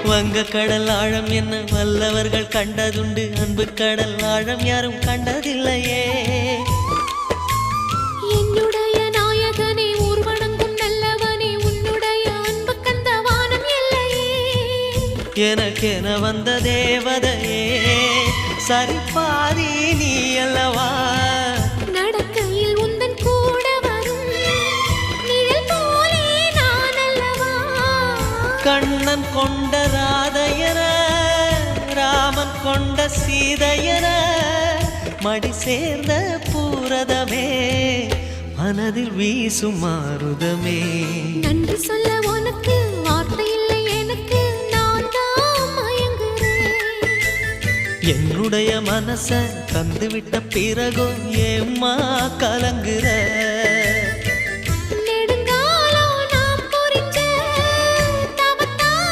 வங்க கடல் ஆழம் என்ன வல்லவர்கள் கண்டதுண்டு, அன்பு கடல் ஆழம் யாரும் கண்டதில்லையே. என்னுடைய நாயகனே ஊர்வணங்கும் நல்லவனே, உன்னுடைய அன்பு கந்த வானம் எல்லையே. எனக்கென வந்த தேவதையே சரிபாதி நீ அல்லவா. நடக்கையில் உந்தன் கூட வரும் நிழல் போலே நான் அல்லவா. கண்ணன் கொண்ட ராதையர ராமன் கொண்ட சீதையர மடி சேர்ந்த பூரதமே மனதில் வீசும் மாருதமே. நன்றி சொல்ல உனக்கு வார்த்தை இல்லை எனக்கு, நான் தான் மயங்குறேன். என்னுடைய மனச தந்துவிட்ட பிறகும் ஏம்மா கலங்குற.